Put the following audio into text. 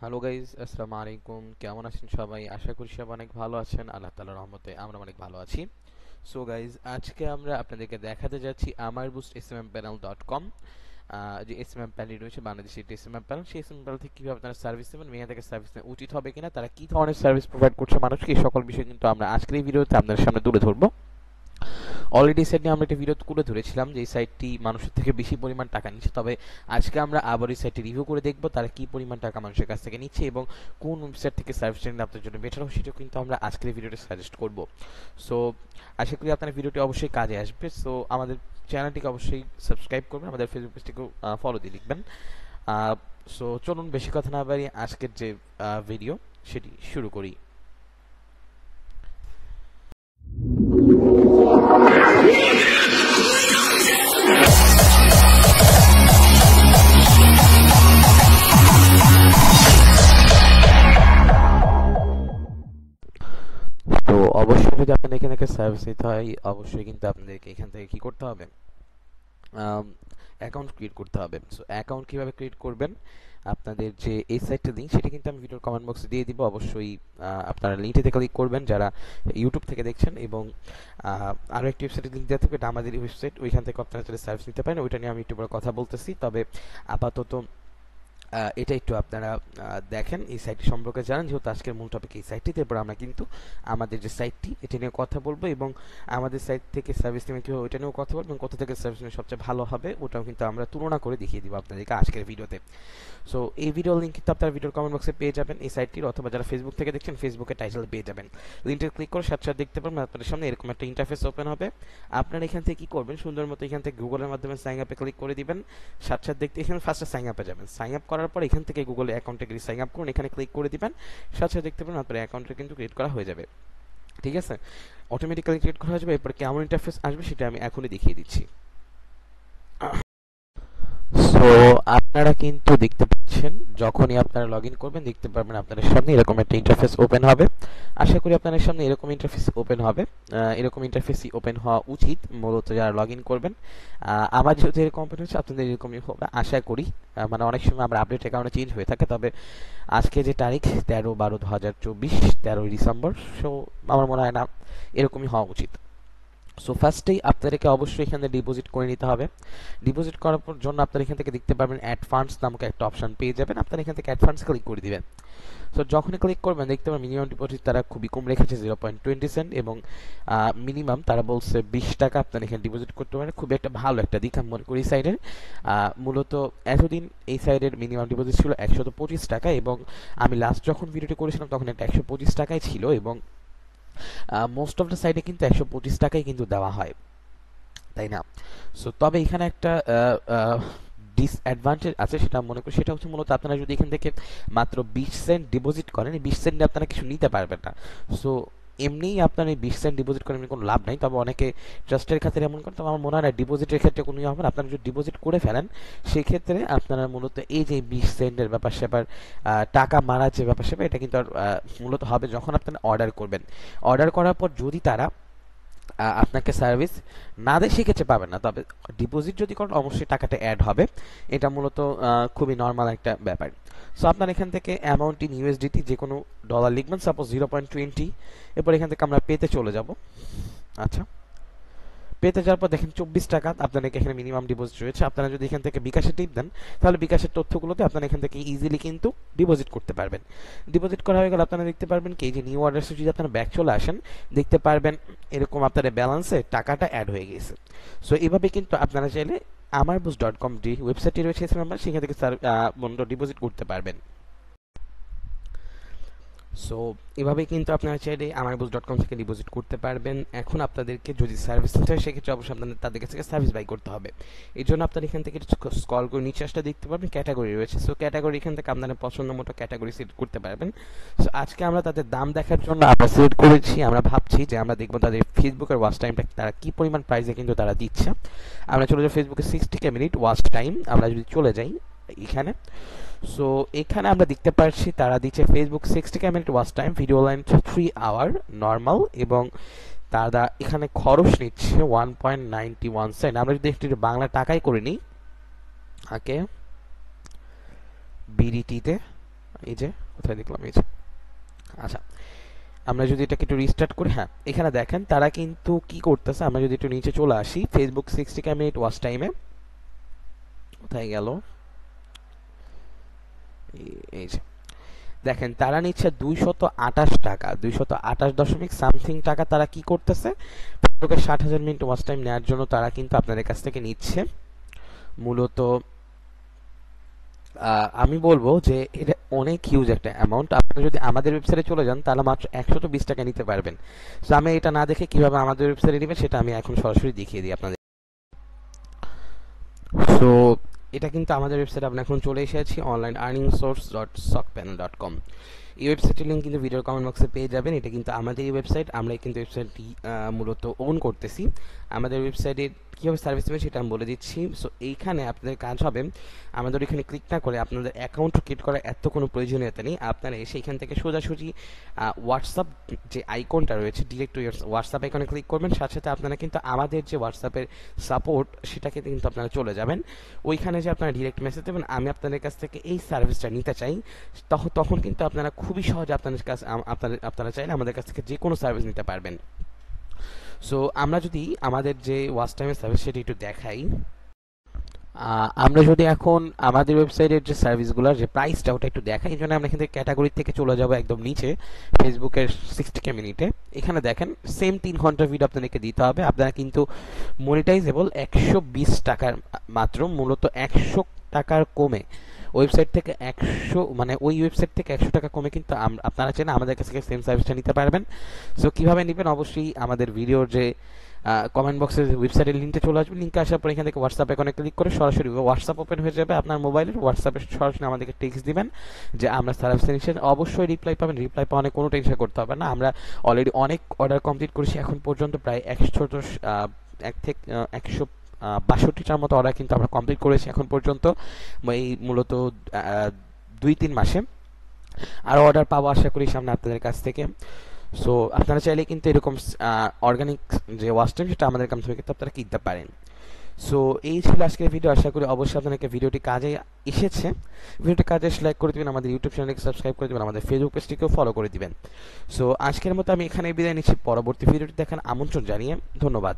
Hello guys, আসসালামু আলাইকুম। কেমন আছেন সবাই? আশা করি সবাই অনেক ভালো আছেন। আল্লাহ তাআলার রহমতে আমরা অনেক ভালো আছি। সো গাইজ, আজকে আমরা আপনাদেরকে দেখাতে যাচ্ছি আমার বুস্ট smmpanel.com। যে এসএমএম প্যানেল রয়েছে বাংলাদেশের একটি এসএমএম প্যানেল, সেই এসএমএম প্যানেল থেকে কীভাবে আপনারা সার্ভিস নেবেন, মেয়া থেকে সার্ভিস নেওয়া উচিত হবে কিনা, তারা কী ধরনের সার্ভিস প্রোভাইড করছে মানুষকে, এই সকল বিষয় কিন্তু আমরা আজকের এই ভিডিওতে আপনাদের সামনে তুলে ধরবো। অলরেডি সাইট নিয়ে আমরা একটা ভিডিও তুলে ধরেছিলাম যে এই সাইটটি মানুষের থেকে বেশি পরিমাণ টাকা নিচ্ছে, তবে আজকে আমরা আবার এই সাইটটি রিভিউ করে দেখব তারা কি পরিমাণ টাকা মানুষের কাছ থেকে নিচ্ছে এবং কোন ওয়েবসাইট থেকে সার্ভিস নিলে আপনার জন্য বেটার হবে সেটাও কিন্তু আমরা আজকের ভিডিওতে সাজেস্ট করব। সো আশা করি আপনার ভিডিওটি অবশ্যই কাজে আসবে। সো আমাদের চ্যানেলটিকে অবশ্যই সাবস্ক্রাইব করবেন, আমাদের ফেসবুক পেজটিকেও ফলো দিয়ে লিখবেন। সো চলুন বেশি কথা না বাড়িয়ে আজকের যে ভিডিও সেটি শুরু করি। তো অবশ্যই যদি আপনাদের এখানে একটা সার্ভিস নিতে হয়, অবশ্যই কিন্তু আপনাদেরকে এখান থেকে কি করতে হবে, অ্যাকাউন্ট ক্রিয়েট করতে হবে। সো অ্যাকাউন্ট কিভাবে ক্রিয়েট করবেন, আপনাদের যে এই সাইটটা লিঙ্ক সেটা কিন্তু আমি ভিডিওর কমেন্ট বক্সে দিয়ে দিব। অবশ্যই আপনারা লিঙ্কটিতে ক্লিক করবেন যারা ইউটিউব থেকে দেখছেন, এবং আরও একটি ওয়েবসাইটের লিঙ্ক দেওয়া থাকবে, এটা আমাদের ওয়েবসাইট, ওইখান থেকে আপনারা চলে সার্ভিস নিতে পারেন। ওইটা নিয়ে আমি একটু পরে কথা বলতেছি। তবে আপাতত এটা একটু আপনারা দেখেন, এই সাইটটি সম্পর্কে জানেন, যেহেতু আজকের মূল টপিক এই সাইটটি। তারপর আমরা কিন্তু আমাদের যে সাইটটি এটা নিয়ে কথা বলবো, এবং আমাদের সাইট থেকে সার্ভিস নিয়ে কীভাবে ওইটা নিয়েও কথা বলবো, এবং কোথা থেকে সার্ভিস নিয়ে সবচেয়ে ভালো হবে ওটাও কিন্তু আমরা তুলনা করে দেখিয়ে দিব আপনাদেরকে আজকের ভিডিওতে। সো এই ভিডিওর লিঙ্ক কিন্তু আপনারা ভিডিওর কমেন্ট বক্সে পেয়ে যাবেন এই সাইটটির, অথবা যারা ফেসবুক থেকে দেখছেন ফেসবুকে টাইটেলে পেয়ে যাবেন। লিঙ্কটা ক্লিক করে সাথে সাথে দেখতে পারবেন আপনাদের সামনে এরকম একটা ইন্টারফেস ওপেন হবে। আপনারা এখান থেকে কি করবেন, সুন্দর মতো এখান থেকে গুগলের মাধ্যমে সাইন আপে ক্লিক করে দিবেন। সাথে সাথে দেখতে এখানে ফার্স্টে সাইন আপে যাবেন, সাইন আপ করার পর এখান থেকে গুগলে অ্যাকাউন্টে গিয়ে সাইন আপ করুন, এখানে ক্লিক করে দিবেন। সাথে সাথে দেখতে পাবেন আপনার অ্যাকাউন্টটা কিন্তু ক্রিয়েট করা হয়ে যাবে। ঠিক আছে, অটোমেটিক্যালি ক্রিয়েট করা হয়ে যাবে। এরপর কেমন ইন্টারফেস আসবে সেটা আমি এখনই দেখিয়ে দিচ্ছি। সো আপনারা কিন্তু দেখতে পাচ্ছেন, যখনই আপনারা লগ ইন করবেন দেখতে পারবেন আপনাদের সামনে এরকম একটা ইন্টারফেস ওপেন হবে। আশা করি আপনাদের সামনে এরকম ইন্টারফেস ওপেন হবে। এরকম ইন্টারফেসই ওপেন হওয়া উচিত মূলত যারা লগ ইন করবেন। আমার যেহেতু এরকম ওপেন হচ্ছে আপনাদের এরকমই হবে আশা করি। মানে অনেক সময় আমরা আপডেট অ্যাকাউন্টে চেঞ্জ হয়ে থাকে, তবে আজকে যে তারিখ 13/12/2024, 13ই ডিসেম্বর, সো আমার মনে হয় না এরকমই হওয়া উচিত। সো ফার্স্টেই আপনাদেরকে অবশ্যই এখানে ডিপোজিট করে নিতে হবে। ডিপোজিট করার জন্য আপনারা এখান থেকে দেখতে পারবেন অ্যাড ফান্ডস নামক একটা অপশন পেয়ে যাবেন, আপনারা এখান থেকে অ্যাড ফান্ডস ক্লিক করে দিবেন। সো যখনই ক্লিক করবেন দেখতে পাবেন মিনিমাম ডিপোজিট তারা খুবই কম রেখেছে 0.20 সেন্ট, এবং মিনিমাম তারা বলছে 20 টাকা আপনারা এখানে ডিপোজিট করতে পারেন। খুবই একটা ভালো একটা দিক আমি মনে করি এই সাইডের। মূলত এতদিন এই সাইডের মিনিমাম ডিপোজিট ছিল 125 টাকা, এবং আমি লাস্ট যখন ভিডিওটি করেছিলাম তখন একটা 125 টাকাই ছিল, এবং মোস্ট অফ দ্য সাইডে কিন্তু 125 টাকাই কিন্তু দেওয়া হয়, তাই না? সো তবে এখানে একটা ডিসঅ্যাডভান্টেজ আছে, সেটা মনে করি সেটা হচ্ছে মূলত আপনারা যদি এখান থেকে মাত্র 20 সেন্ট ডিপোজিট করেন, এই 20 সেন্টে আপনারা কিছু নিতে পারবেন না। সো এমনিই আপনার এই 20 সেন্ট ডিপোজিট করে এমনি কোনো লাভ নাই, তবে অনেকে ট্রাস্টের খাতিরে এমন করেন। তবে আমার মনে হয় না ডিপোজিটের ক্ষেত্রে কোনো হবে না। আপনারা যদি ডিপোজিট করে ফেলেন সেক্ষেত্রে আপনারা মূলত এই যে 20 সেন্টের ব্যাপার স্যাপার টাকা মারার যে ব্যাপার স্যাপার এটা কিন্তু আর মূলত হবে যখন আপনারা অর্ডার করবেন। অর্ডার করার পর যদি তারা আপনাকে সার্ভিস না দেয় সেক্ষেত্রে পাবেন না, তবে ডিপোজিট যদি করেন অবশ্যই টাকাটা অ্যাড হবে। এটা মূলত খুবই নর্মাল একটা ব্যাপার। সো আপনার এখান থেকে অ্যামাউন্ট ইন ইউএসডিটি যে কোনো ডলার লিখবেন, সাপোজ 0.20। এরপর এখান থেকে আমরা পেতে চলে যাব। আচ্ছা, পেতে যাওয়ার পর দেখেন 24 টাকা আপনাদের এখানে মিনিমাম ডিপোজিট রয়েছে। আপনারা যদি এখান থেকে বিকাশে টিপ দেন তাহলে বিকাশের তথ্যগুলোতে আপনারা এখান থেকে ইজিলি কিন্তু ডিপোজিট করতে পারবেন। ডিপোজিট করা হয়ে গেলে আপনারা দেখতে পারবেন কি, এই যে নিউ অর্ডারসে যদি আপনারা ব্যাক চলে আসেন দেখতে পারবেন এরকম আপনাদের ব্যালেন্সে টাকাটা অ্যাড হয়ে গেছে। সো এইভাবে কিন্তু আপনারা চাইলে আমারবুস.com যে ওয়েবসাইটটি রয়েছে সেখান থেকে ডিপোজিট করতে পারবেন। সো এভাবেই কিন্তু আপনারা চাইলে আমারবুস.com থেকে ডিপোজিট করতে পারবেন। এখন আপনাদেরকে যদি সার্ভিস নিতে হয় সেক্ষেত্রে অবশ্যই আপনাদের তাদের কাছ থেকে সার্ভিস বাই করতে হবে। এই জন্য আপনারা এখান থেকে স্ক্রল করে নিচে আসলে দেখতে পারবেন ক্যাটাগরি রয়েছে। সো ক্যাটাগরি এখান থেকে আপনারা পছন্দ মতো ক্যাটাগরি সিলেক্ট করতে পারবেন। সো আজকে আমরা তাদের দাম দেখার জন্য আমরা সিলেক্ট করেছি, আমরা ভাবছি যে আমরা দেখবো তাদের ফেসবুকের ওয়াচ টাইমটা তারা কি পরিমাণ প্রাইসে কিন্তু তারা দিচ্ছে। আমরা চলে যাই ফেসবুকে 60 মিনিট ওয়াচ টাইম, আমরা যদি চলে যাই এখানে। সো এখানে আমরা দেখতে পাচ্ছি তারা দিচ্ছে Facebook 60 minute watch time, video length 3 hour normal, এবং তারা এখানে খরচ নিচ্ছে 1.91 সেন্ট। আমরা যদি একটু বাংলা টাকায় করে নিই, ওকে, বিডিটিতে এই যে কোথায় দেখলাম, এই যে, আচ্ছা আমরা যদি এটাকে একটু রিস্টার্ট করি, হ্যাঁ এখানে দেখেন তারা কিন্তু কি করতেছে। আমরা যদি একটু নিচে চলে আসি, ফেসবুক 60K মিনিট ওয়াচ টাইমে কোথায় গেল, এই যে দেখেন তারা নিচ্ছে 228 টাকা, 228 সামথিং টাকা। তারা কি করতেছে, ফেসবুকের 60,000 মিনিট ওয়াচ টাইম নেওয়ার জন্য তারা কিন্তু আপনাদের কাছ থেকে নিচ্ছে মূলত। আমি বলবো যে এটা অনেক হিউজ একটা অ্যামাউন্ট। আপনি যদি আমাদের ওয়েবসাইটে চলে যান তাহলে মাত্র 120 টাকা নিতে পারবেন। তো আমি এটা না দেখে কিভাবে আমাদের ওয়েবসাইটে নেবেন সেটা আমি এখন সরাসরি দেখিয়ে দিই আপনাদের। সো এটা কিন্তু আমাদের ওয়েবসাইটে আমরা এখন চলে এসেছি, onlineearningsource.sockpanel.com। এই ওয়েবসাইটের লিঙ্ক কিন্তু ভিডিওর কমেন্ট বক্সে পেয়ে যাবেন। এটা কিন্তু আমাদের এই ওয়েবসাইট, আমরা কিন্তু ওয়েবসাইটটি মূলত ওন করতেছি। আমাদের ওয়েবসাইটে কীভাবে সার্ভিস দেবেন সেটা আমি বলে দিচ্ছি। সো এইখানে আপনাদের কাজ হবে, আমাদের এখানে ক্লিক না করে আপনাদের অ্যাকাউন্ট ক্রিয়েট করার এত কোনো প্রয়োজনীয়তা নেই। আপনারা এসে এখান থেকে সোজাসুজি হোয়াটসঅ্যাপ যে আইকনটা রয়েছে, ডিরেক্ট টু হোয়াটসঅ্যাপ আইকনে ক্লিক করবেন। সাথে সাথে আপনারা কিন্তু আমাদের যে হোয়াটসঅ্যাপের সাপোর্ট সেটাকে কিন্তু আপনারা চলে যাবেন। ওইখানে যে আপনারা ডিরেক্ট মেসেজ দেবেন আমি আপনাদের কাছ থেকে এই সার্ভিসটা নিতে চাই, তখন কিন্তু আপনারা খুবই সহজে আপনাদের কাছে আপনারা চাইলে আমাদের কাছ থেকে যে কোনো সার্ভিস নিতে পারবেন। সো আমরা যদি আমাদের যে ওয়াচ টাইমের সার্ভিস সেটি একটু দেখাই, আমরা যদি এখন আমাদের ওয়েবসাইটের যে সার্ভিসগুলোর যে প্রাইসটা ওটা একটু দেখাই, এই জন্য আমরা এখান থেকে ক্যাটাগরি থেকে চলে যাব একদম নিচে, ফেসবুকের 60K মিনিটে। এখানে দেখেন সেম 3 ঘন্টার ভিডিও আপনাদেরকে দিতে হবে। আপনারা কিন্তু মনিটাইজেবল 120 টাকার মাত্র, মূলত 100 টাকার কমে ওয়েবসাইট থেকে 100, মানে ওই ওয়েবসাইট থেকে 100 টাকা কমে কিন্তু আপনারা চাইলে আমাদের কাছ থেকে সেম সার্ভিসটা নিতে পারবেন। সো কীভাবে নেবেন, অবশ্যই আমাদের ভিডিওর যে কমেন্ট বক্সে ওয়েবসাইটের লিঙ্কে চলে আসবে। লিঙ্কে আসার পর এখান থেকে হোয়াটসঅ্যাপ আইকনে ক্লিক করে সরাসরি হোয়াটসঅ্যাপ ওপেন হয়ে যাবে আপনার মোবাইলের। হোয়াটসঅ্যাপে সরাসরি আমাদেরকে টেক্সট দিবেন যে আমরা সার্ভিস নিচ্ছি, অবশ্যই রিপ্লাই পাবেন। রিপ্লাই পাওয়া কোনো টেনশন করতে হবে না। আমরা অলরেডি অনেক অর্ডার কমপ্লিট করেছি এখন পর্যন্ত, প্রায় 162টার মতো অর্ডার কিন্তু আমরা কমপ্লিট করেছি এখন পর্যন্ত, এই মূলত 2-3 মাসে। আরও অর্ডার পাবো আশা করি সামনে আপনাদের কাছ থেকে। সো আপনারা চাইলে কিন্তু এরকম অর্গানিক যে ওয়াচ টাইম সেটা আমাদের কাছ থেকে কিন্তু আপনারা কিনতে পারেন। সো এই ছিল আজকের ভিডিও। আশা করি অবশ্যই আপনাদেরকে ভিডিওটি কাজে এসেছে। ভিডিওটি কাজে এসে লাইক করে দিবেন, আমাদের ইউটিউব চ্যানেলকে সাবস্ক্রাইব করে দিবেন, আমাদের ফেসবুক পেজটিকেও ফলো করে দিবেন। সো আজকের মতো আমি এখানে বিদায় নিচ্ছি। পরবর্তী ভিডিওটি দেখার আমন্ত্রণ জানিয়ে ধন্যবাদ।